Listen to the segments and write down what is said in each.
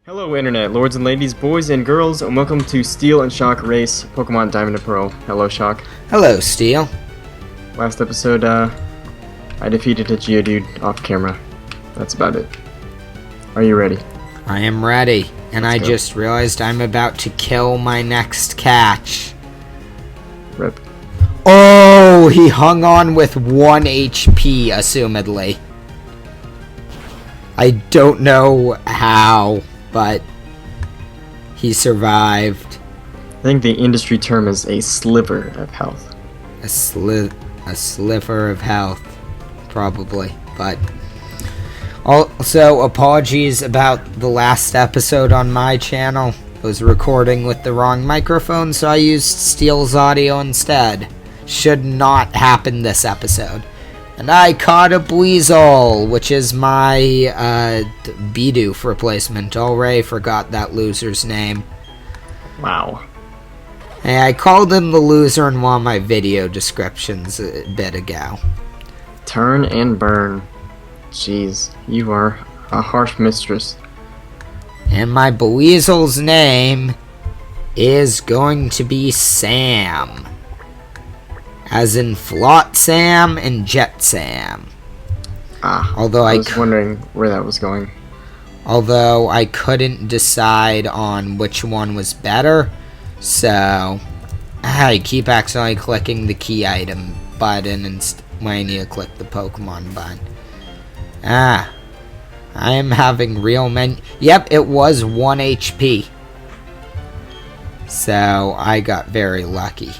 Hello Internet, lords and ladies, boys and girls, and welcome to Steel and Shock Race, Pokemon Diamond and Pearl. Hello Shock. Hello, Steel. Last episode, I defeated a Geodude off camera. That's about it. Are you ready? I am ready, and Let's I go. just realized I'm about to kill my next catch. Rip. Oh, he hung on with 1 HP, assumedly. I don't know how, but he survived. I think the industry term is a sliver of health. A sliver of health, probably. But also, apologies about the last episode on my channel. I was recording with the wrong microphone, so I used Steel's audio instead. Should not happen this episode. And I caught a Buizel, which is my Bidoof replacement. Already forgot that loser's name. Wow. Hey, I called him the loser in one of my video descriptions a bit ago. Turn and burn. Jeez, you are a harsh mistress. And my Buizel's name is going to be Sam. As in Flot Sam and Jet Sam. Although I was wondering where that was going. Although I couldn't decide on which one was better, so I keep accidentally clicking the key item button when I need to click the Pokemon button. I am having real Yep, it was 1 HP. So I got very lucky.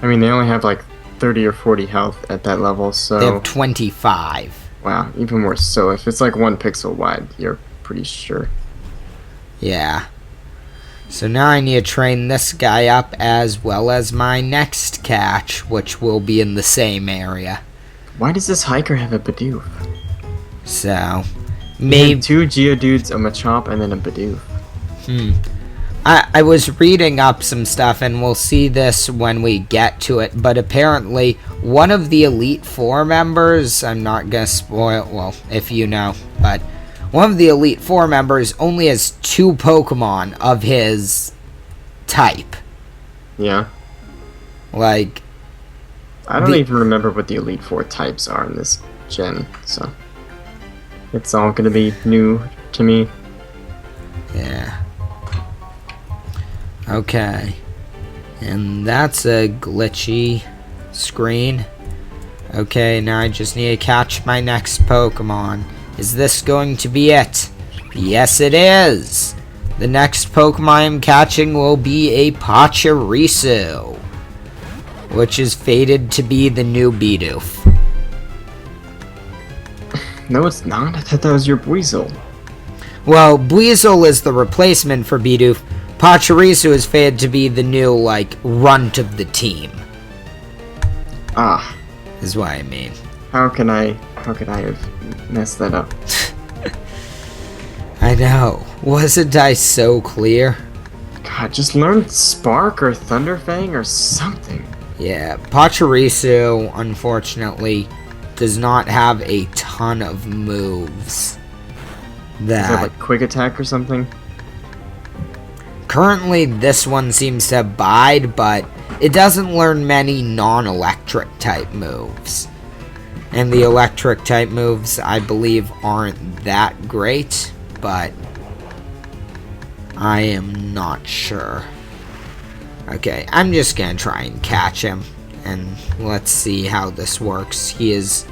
I mean, they only have like 30 or 40 health at that level, so... They have 25. Wow, even worse. So if it's like 1 pixel wide, you're pretty sure. Yeah. So now I need to train this guy up as well as my next catch, which will be in the same area. Why does this hiker have a Bidoof? So, Maybe maybe... 2 Geodudes, a Machop, and then a Bidoof. I was reading up some stuff, and we'll see this when we get to it, but apparently one of the Elite Four members, I'm not gonna spoil, well, if you know, but one of the Elite Four members only has 2 Pokemon of his type. Yeah. Like... I don't even remember what the Elite Four types are in this gen, so... It's all gonna be new to me. Yeah. Okay. And that's a glitchy screen. Okay, now I just need to catch my next Pokemon. Is this going to be it? Yes, it is! The next Pokemon I'm catching will be a Pachirisu, which is fated to be the new Bidoof. No, it's not. I thought that was your Buizel. Well, Buizel is the replacement for Bidoof. Pachirisu is fated to be the new, like, runt of the team. Is what I mean. How could I have messed that up? I know. Wasn't I so clear? God, just learn Spark or Thunderfang or something. Yeah, Pachirisu, unfortunately, does not have a ton of moves. Is that like Quick Attack or something? Currently, this one seems to abide, but it doesn't learn many non-electric type moves. And the electric type moves, I believe, aren't that great, but I am not sure. Okay, I'm just gonna try and catch him, and let's see how this works. He is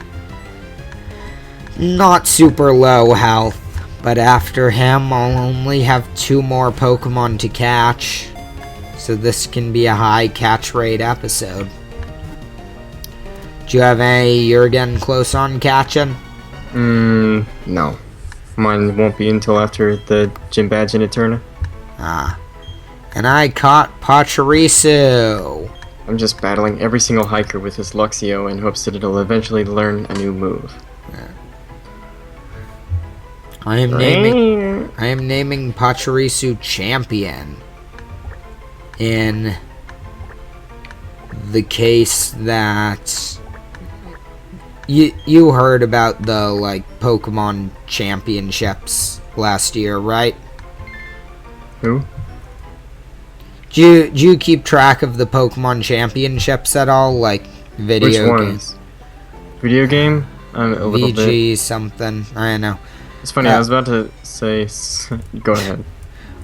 not super low health. But after him, I'll only have 2 more Pokemon to catch. So this can be a high catch rate episode. Do you have any you're getting close on catching? No. Mine won't be until after the Gym Badge in Eterna. And I caught Pachirisu. I'm just battling every single hiker with this Luxio in hopes that it'll eventually learn a new move. I am naming Pachirisu champion. In the case that you heard about the like Pokemon championships last year, right? Who? Do you keep track of the Pokemon Championships at all? Like, video Which games? ones? Video game? A little bit. VG something. I don't know. It's funny, I was about to say... Go ahead.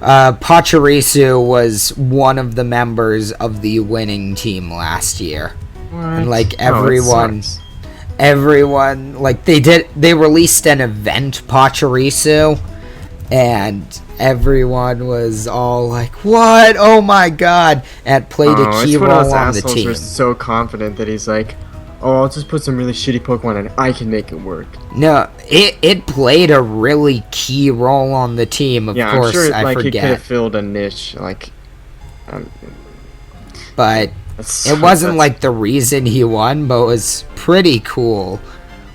Pachirisu was one of the members of the winning team last year. What? And, like, Oh, it sucks. everyone, like, they released an event, Pachirisu, and everyone was all like, what? Oh my god! And played a key it's when role those on the assholes team. are so confident that he's like, oh, I'll just put some really shitty Pokemon and I can make it work. No, it played a really key role on the team, of Yeah, course, I'm sure I like, it could forget. have filled a niche, like... But it wasn't like the reason he won, but it was pretty cool.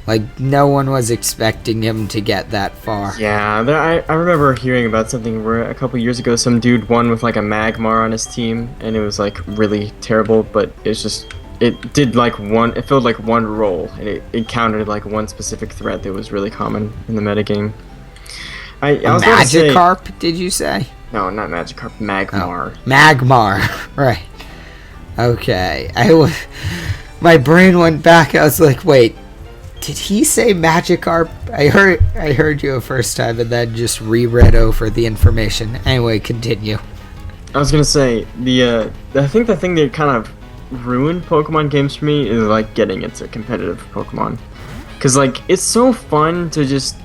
Like, no one was expecting him to get that far. Yeah, I remember hearing about something where a couple years ago some dude won with like a Magmar on his team, and it was like really terrible, but it's just... It did like it filled like one role, and it countered like one specific threat that was really common in the metagame. I was about to say... Magikarp, did you say? No, not Magikarp, Magmar. Magmar, right. Okay. My brain went back, I was like, wait, did he say Magikarp? I heard you the first time and then just reread over the information. Anyway, continue. I was gonna say, I think the thing that kind of ruined Pokemon games for me is like getting into competitive Pokemon. Cause like, it's so fun to just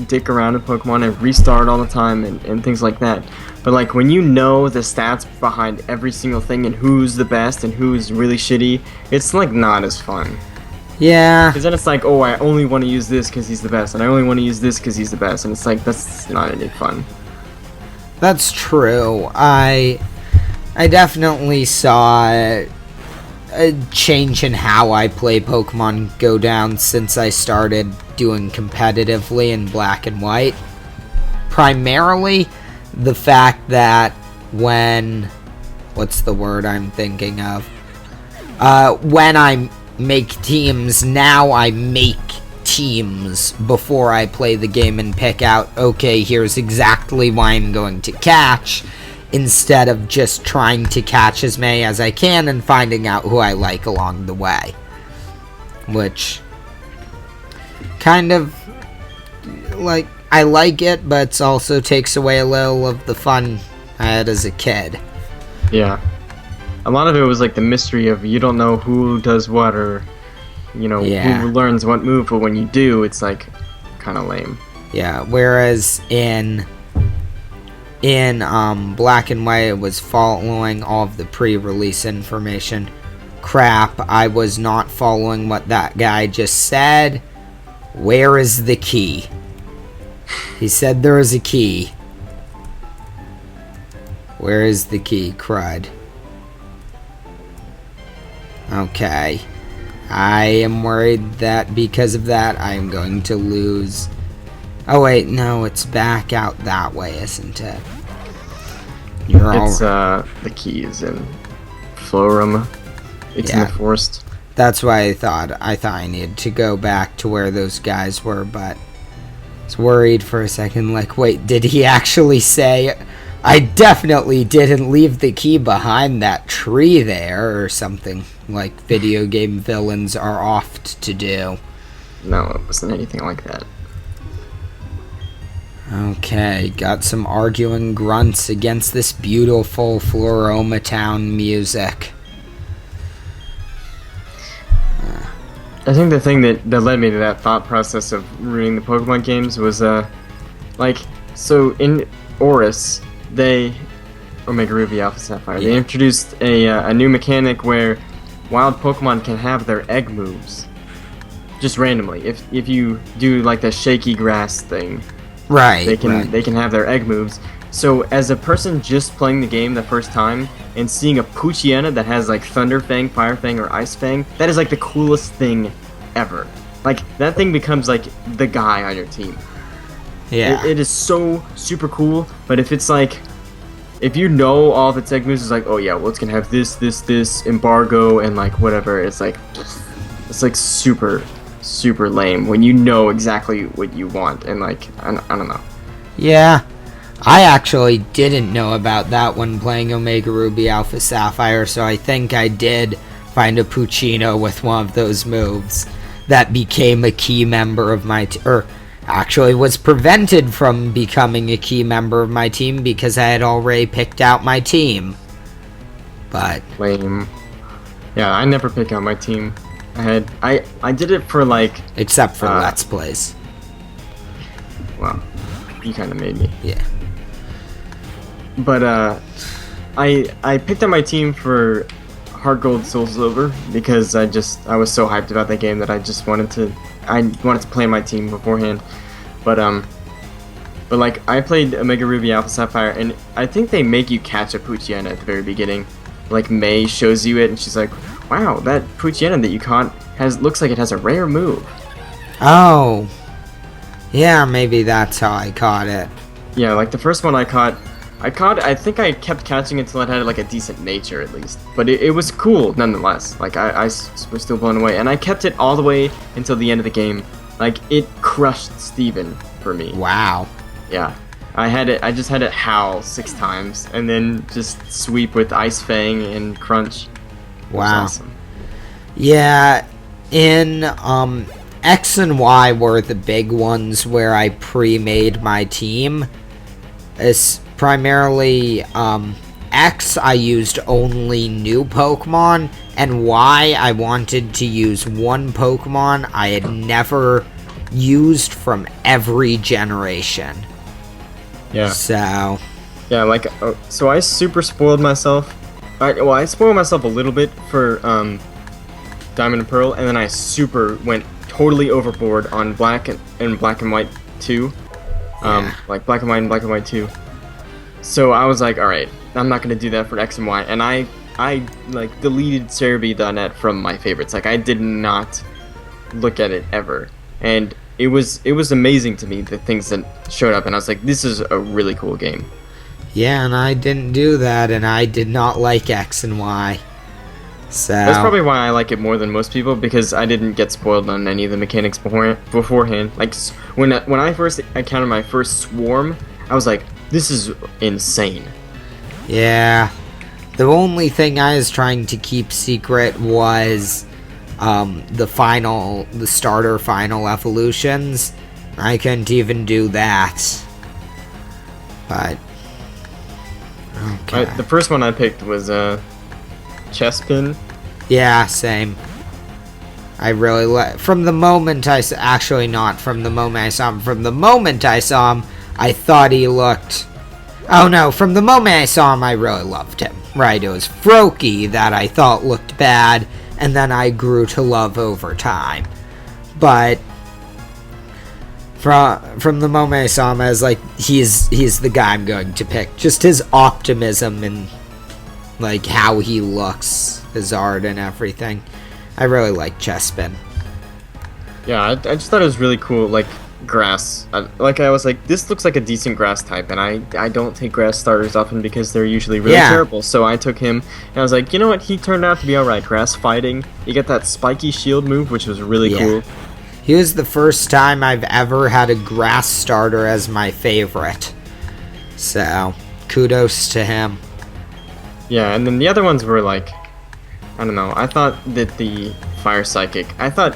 dick around with Pokemon and restart all the time and things like that. But like, when you know the stats behind every single thing and who's the best and who's really shitty, it's like not as fun. Yeah. Because then it's like, oh, I only want to use this because he's the best, and I only want to use this because he's the best, and it's like, that's not any fun. That's true. I definitely saw a change in how I play Pokemon go down since I started doing competitively in Black and White. Primarily, the fact that what's the word I'm thinking of? When I make teams, now I make teams before I play the game and pick out, okay, here's exactly why I'm going to catch, instead of just trying to catch as many as I can and finding out who I like along the way. Which kind of, like, I like it, but it also takes away a little of the fun I had as a kid. Yeah. A lot of it was like the mystery of you don't know who does what, or, you know, who learns what move, but when you do, it's like kind of lame. Yeah, whereas in Black and White, it was following all of the pre-release information. Crap, I was not following what that guy just said. Where is the key? He said there is a key. Where is the key? Crud. Okay. I am worried that because of that, I am going to lose. Oh wait, no, it's back out that way, isn't it? The key is in Florum. It's in the forest. That's why I thought I needed to go back to where those guys were, but I was worried for a second, like, wait, did he actually say, I definitely didn't leave the key behind that tree there, or something like video game villains are oft to do. No, it wasn't anything like that. Okay, got some arguing grunts against this beautiful Floroma Town music. I think the thing that led me to that thought process of ruining the Pokemon games was, like, so in Oris, Omega Ruby Alpha Sapphire, they introduced a new mechanic where wild Pokemon can have their egg moves. Just randomly. If you do, like, the shaky grass thing, they can have their egg moves. So as a person just playing the game the first time and seeing a Poochyena that has like Thunder Fang, Fire Fang, or Ice Fang, that is like the coolest thing ever. Like, that thing becomes like the guy on your team. Yeah. It is so super cool, but if it's like, if you know all of its egg moves, it's like, oh yeah, well it's gonna have this, embargo, and like whatever, it's like super lame when you know exactly what you want, and like, I don't know. Yeah. I actually didn't know about that when playing Omega Ruby Alpha Sapphire, so I think I did find a Puccino with one of those moves that became a key member of my or actually was prevented from becoming a key member of my team because I had already picked out my team. But lame. Yeah, I never pick out my team. I did it for like, except for Let's Plays. well, you kind of made me. Yeah. But I picked out my team for Heart Gold Soul Silver because I was so hyped about that game that I wanted to play my team beforehand. But like I played Omega Ruby Alpha Sapphire, and I think they make you catch a Poochyena at the very beginning. Like May shows you it, and she's like, "Wow, that Poochyena that you caught looks like it has a rare move." Oh, yeah, maybe that's how I caught it. Yeah, like the first one I think I kept catching it until it had like a decent nature at least. But it was cool nonetheless. Like I was still blown away, and I kept it all the way until the end of the game. Like it crushed Steven for me. Wow. Yeah. I just had it howl 6 times and then just sweep with Ice Fang and Crunch. It was Wow. awesome. Yeah, in X and Y were the big ones where I pre-made my team. It's primarily X I used only new Pokemon, and Y I wanted to use one Pokemon I had never used from every generation. Yeah. So Yeah, like so I super spoiled myself. I spoiled myself a little bit for Diamond and Pearl, and then I super went totally overboard on Black and Black and White 2. Yeah. Like Black and White and Black and White 2. So I was like, alright, I'm not gonna do that for X and Y, and I like deleted Cerebi.net from my favorites. Like I did not look at it ever. And it was amazing to me, the things that showed up, and I was like, this is a really cool game. yeah, and I didn't do that, and I did not like X and Y. So That's probably why I like it more than most people, because I didn't get spoiled on any of the mechanics beforehand. Like when I first encountered my first swarm, I was like, this is insane. yeah, the only thing I was trying to keep secret was the starter final evolutions. I couldn't even do that. But okay. The first one I picked was Chespin. Yeah, same. I really from the moment I actually not from the moment I saw him. From the moment I saw him, I thought he looked. Oh no! From the moment I saw him, I really loved him. Right? It was Froakie that I thought looked bad, and then I grew to love over time. But from the moment I saw him, I was like, he's the guy I'm going to pick. Just his optimism and like how he looks, his art and everything. I really like Chespin. Yeah, I just thought it was really cool, like grass. I was like, this looks like a decent grass type, and I don't take grass starters often because they're usually really terrible. So I took him, and I was like, you know what? He turned out to be alright. Grass fighting. You get that spiky shield move, which was really cool. He was the first time I've ever had a grass starter as my favorite. So, kudos to him. Yeah, and then the other ones were like, I don't know. I thought that the Fire Psychic, I don't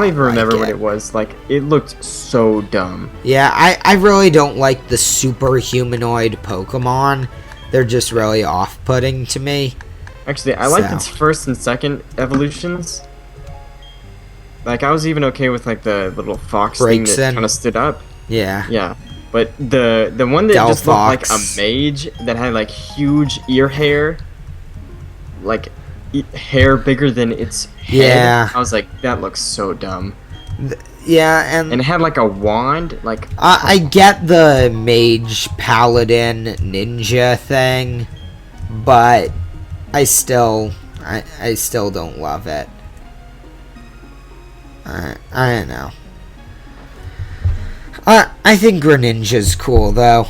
even remember what it was. Like, it looked so dumb. Yeah, I really don't like the super humanoid Pokemon. They're just really off-putting to me. Actually, I liked its first and second evolutions. Like, I was even okay with, like, the little fox thing that kind of stood up. Yeah. Yeah. But the one that just looked like a mage that had, like, huge ear hair. Like, hair bigger than its head. Yeah. I was like, that looks so dumb. Yeah, and it had, like, a wand. Like, I get the mage, paladin, ninja thing. But I still don't love it. I don't know. I think Greninja's cool, though.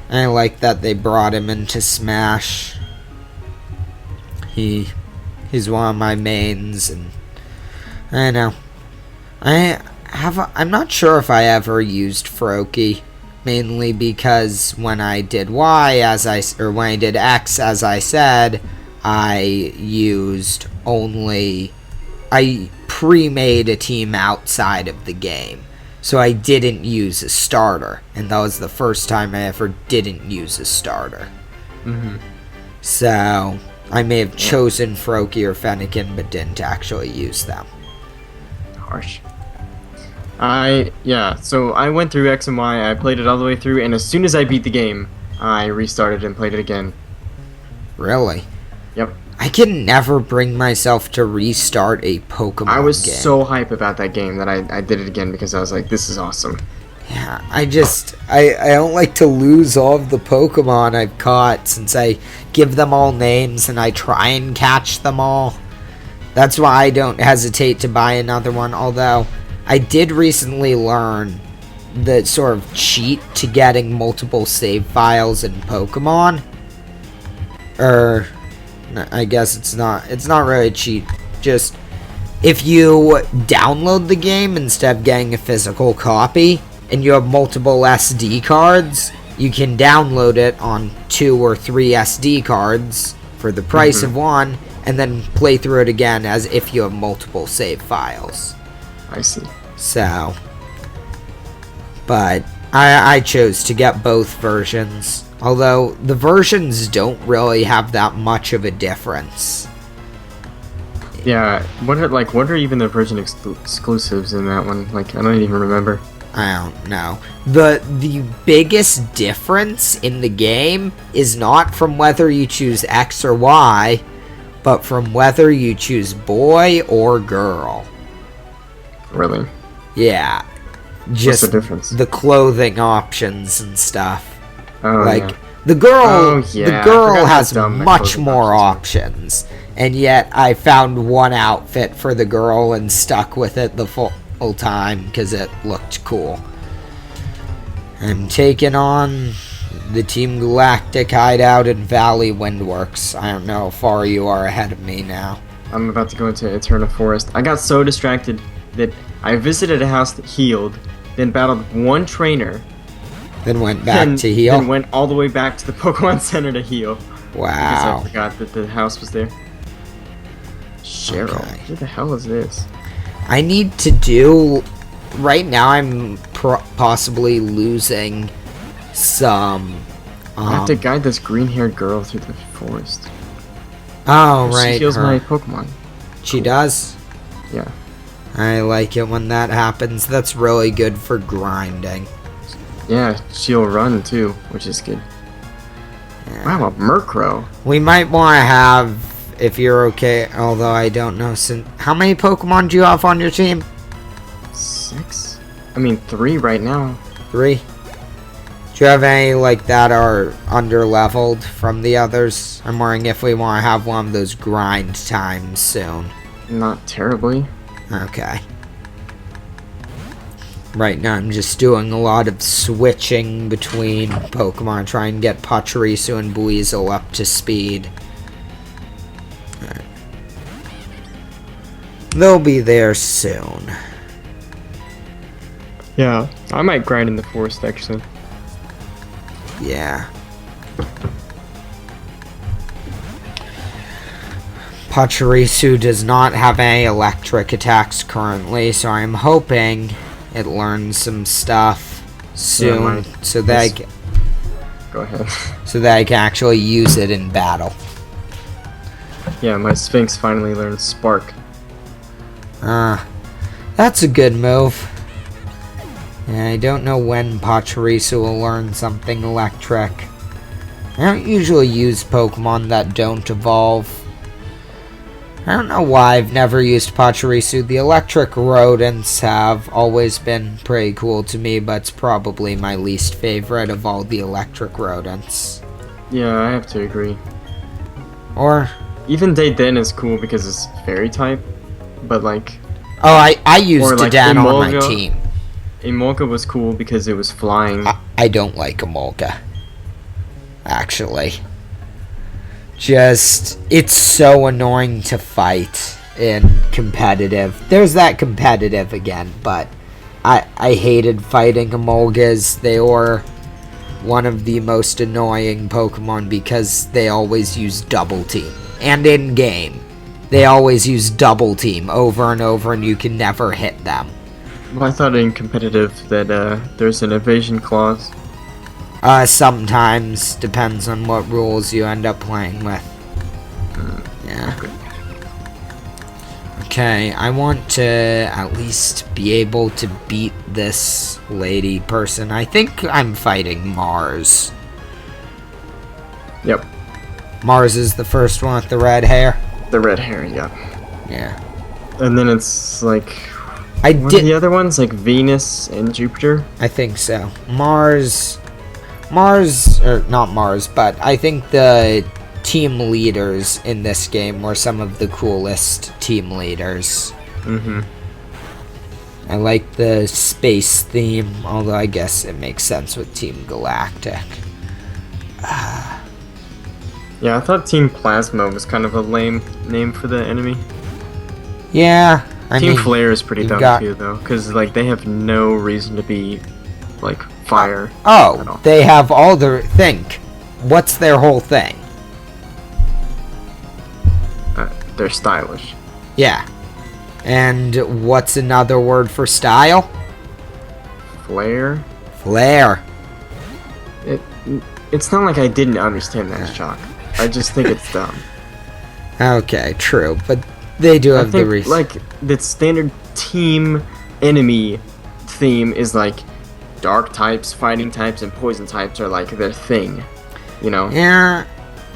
I like that they brought him into Smash. He's one of my mains, and I don't know. I'm not sure if I ever used Froakie. mainly because when I did Y, when I did X, as I said, I pre-made a team outside of the game. So I didn't use a starter, and that was the first time I ever didn't use a starter. So I may have chosen Froakie or Fennekin, but didn't actually use them. Harsh. So I went through X and Y, I played it all the way through, and as soon as I beat the game, I restarted and played it again. Really? Yep. I can never bring myself to restart a Pokemon game. I was so hype about that game that I did it again because I was like, this is awesome. Yeah, I don't like to lose all of the Pokemon I've caught, since I give them all names and I try and catch them all. That's why I don't hesitate to buy another one, although I did recently learn the sort of cheat to getting multiple save files in Pokemon. I guess it's not really a cheat. Just if you download the game instead of getting a physical copy and you have multiple SD cards, you can download it on 2 or 3 SD cards for the price of one, and then play through it again as if you have multiple save files. I see. So, but I chose to get both versions. Although, the versions don't really have that much of a difference. Yeah, what are even the version exclusives in that one? Like, I don't even remember. I don't know. The biggest difference in the game is not from whether you choose X or Y, but from whether you choose boy or girl. Really? Yeah. Just what's the difference? The clothing options and stuff. Oh, like, yeah. the girl has dumb much more options, and yet I found one outfit for the girl and stuck with it the full time because it looked cool. I'm taking on the Team Galactic hideout in Valley Windworks. I don't know how far you are ahead of me now. I'm about to go into Eterna Forest. I got so distracted that I visited a house that healed, then battled one trainer, then went back to heal? Then went all the way back to the Pokemon Center to heal. Wow. Because I forgot that the house was there. Cheryl. Okay. What the hell is this? I need to do... Right now I'm possibly losing some... I have to guide this green-haired girl through the forest. Oh, right. She heals my Pokemon. She does? Yeah. I like it when that happens. That's really good for grinding. Yeah, she'll run too, which is good. Yeah. Wow, a Murkrow. We might want to have, if you're okay, although I don't know, how many Pokemon do you have on your team? 6? I mean, 3 right now. 3? Do you have any, like, that are under-leveled from the others? I'm wondering if we want to have one of those grind times soon. Not terribly. Okay. Right now I'm just doing a lot of switching between Pokemon, trying to get Pachirisu and Buizel up to speed. Right. They'll be there soon. Yeah, I might grind in the forest actually. Yeah. Pachirisu does not have any electric attacks currently, so I'm hoping it learns some stuff soon, so that I can, go ahead. so that I can actually use it in battle. Yeah, my Sphinx finally learned Spark. That's a good move. Yeah, I don't know when Pachirisu will learn something electric. I don't usually use Pokemon that don't evolve. I don't know why I've never used Pachirisu. The electric rodents have always been pretty cool to me, but it's probably my least favorite of all the electric rodents. Yeah, I have to agree. Or... even Dayden is cool because it's fairy type, but like... oh, I used like Dayden on my team. Emolga was cool because it was flying. I don't like Emolga. Actually. Just, it's so annoying to fight in competitive. There's that competitive again, but I hated fighting Emolgas. They were one of the most annoying Pokemon because they always use Double Team. And in game, they always use Double Team over and over, and you can never hit them. Well, I thought in competitive that there's an evasion clause. Sometimes, depends on what rules you end up playing with. Yeah. Okay, I want to at least be able to beat this lady person. I think I'm fighting Mars. Yep. Mars is the first one with the red hair. The red hair, yeah. Yeah. And then it's like... I what did. are the other ones? Like Venus and Jupiter? I think so. Mars, or not Mars, but I think the team leaders in this game were some of the coolest team leaders. Mm-hmm. I like the space theme, although I guess it makes sense with Team Galactic. Yeah, I thought Team Plasma was kind of a lame name for the enemy. Yeah, I Team mean, Flare is pretty you've dumb got- too, though, because like they have no reason to be like fire. at Oh, all. they have all their... Think. What's their whole thing? They're stylish. Yeah. And what's another word for style? Flare. Flair. It's not like I didn't understand that, Shock. I just think it's dumb. Okay, true, but they do I have the think reason. like the standard team enemy theme is like dark types, fighting types, and poison types are like their thing. You know? Yeah,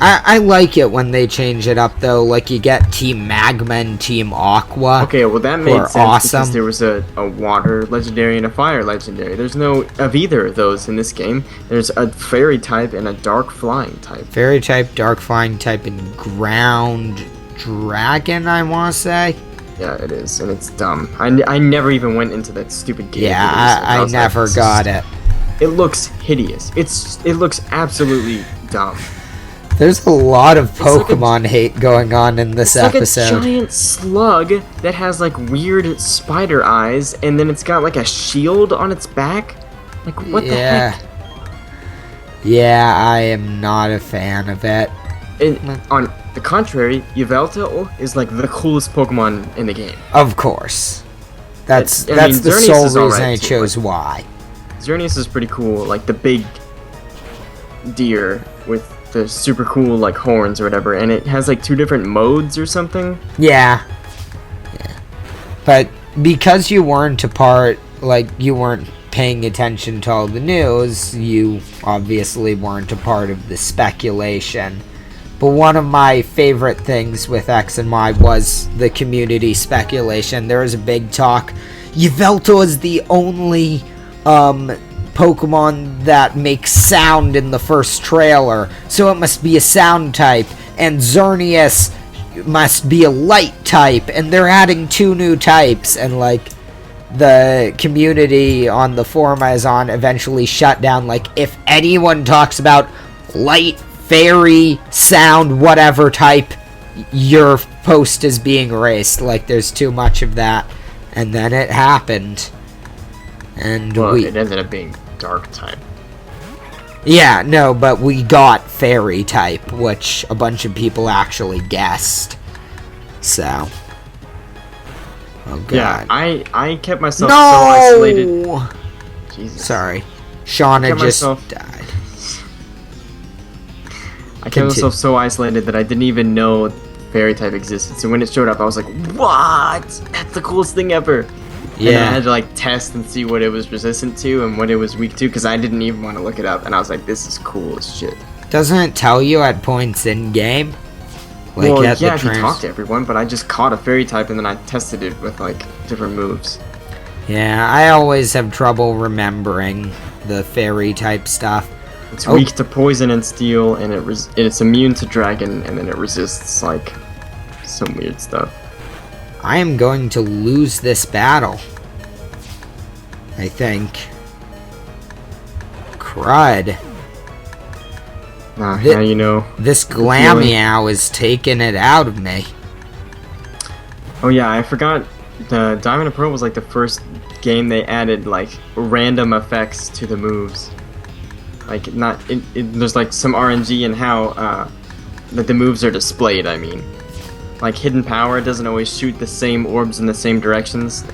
I like it when they change it up though. Like you get Team Magma and Team Aqua. Okay, well that who made are sense awesome. because there was a water legendary and a fire legendary. There's no of either of those in this game. There's a fairy type and a dark flying type. Fairy type, dark flying type, and ground dragon, I want to say. Yeah, it is, and it's dumb. I never even went into that stupid game. Yeah, I was like, never this got is- it. It looks hideous. It looks absolutely dumb. There's a lot of like a- Pokemon hate going on in this It's like episode. a giant slug that has like weird spider eyes, and then it's got like a shield on its back. Like what the heck? Yeah, I am not a fan of it. And on the contrary, Yveltal is like the coolest Pokemon in the game. Of course. That's I that's mean, the Xerneas sole is reason alright I too, chose why. Xerneas is pretty cool, like the big deer with the super cool like horns or whatever, and it has like two different modes or something. Yeah. But because you weren't you weren't paying attention to all the news, you obviously weren't a part of the speculation. But one of my favorite things with X and Y was the community speculation. There was a big talk. Yveltal is the only Pokemon that makes sound in the first trailer, so it must be a sound type. And Xerneas must be a light type, and they're adding 2 new types. And like the community on the forum I was on eventually shut down. Like, if anyone talks about light, fairy, sound, whatever type, your post is being erased. Like, there's too much of that. And then it happened. And Well, it ended up being dark type. yeah, no, but we got fairy type, which a bunch of people actually guessed. So. Oh, God. Yeah, I kept myself No! so isolated. Jesus. Sorry. Shauna kept just myself- died. I kept myself so isolated that I didn't even know fairy type existed. So when it showed up, I was like, "What? That's the coolest thing ever!" And then I Yeah. had to like test and see what it was resistant to and what it was weak to, because I didn't even want to look it up. And I was like, "This is cool as shit." Doesn't it tell you at points in game? Well, at the yeah, if you talk to everyone, but I just caught a fairy type and then I tested it with like different moves. Yeah, I always have trouble remembering the fairy type stuff. It's Oh. weak to poison and steel, and it's immune to dragon, and then it resists like some weird stuff. I am going to lose this battle. I think. Crud. Nah, Thi- now you know. This feeling. Glameow is taking it out of me. Oh yeah, I forgot. The Diamond and Pearl was like the first game they added like random effects to the moves. Like, not there's like some RNG in how that the moves are displayed. I mean, like hidden power doesn't always shoot the same orbs in the same directions.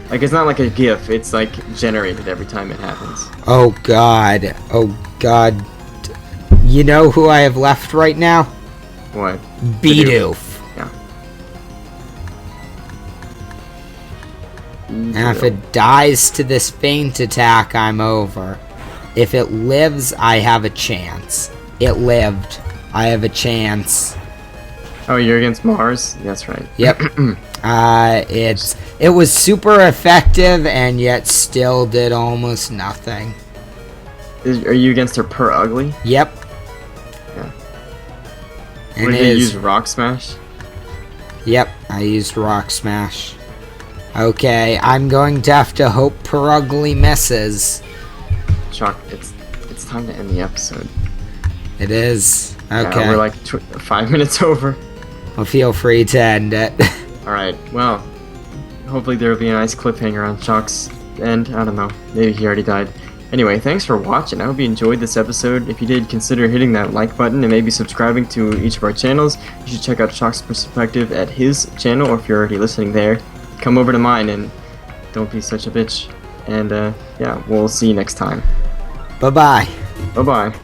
Like, it's not like a GIF. It's like generated every time it happens. Oh god. Oh god. You know who I have left right now? What? Bidoof. Yeah. And if it dies to this faint attack, I'm over. If it lives, I have a chance. It lived. I have a chance. Oh, you're against Mars? That's right. Yep. It was super effective and yet still did almost nothing. Are you against her per ugly? Yep. Yeah. And Or did you use Rock Smash? Yep, I used Rock Smash. Okay, I'm going to have to hope per ugly misses. Chalk, it's time to end the episode. It is. Okay. Yeah, we're like 5 minutes over. Well, feel free to end it. Alright, well, hopefully there will be a nice cliffhanger on Chalk's end. I don't know. Maybe he already died. Anyway, thanks for watching. I hope you enjoyed this episode. If you did, consider hitting that like button and maybe subscribing to each of our channels. You should check out Chalk's perspective at his channel, or if you're already listening there, come over to mine and don't be such a bitch. And, yeah, we'll see you next time. Bye-bye. Bye-bye.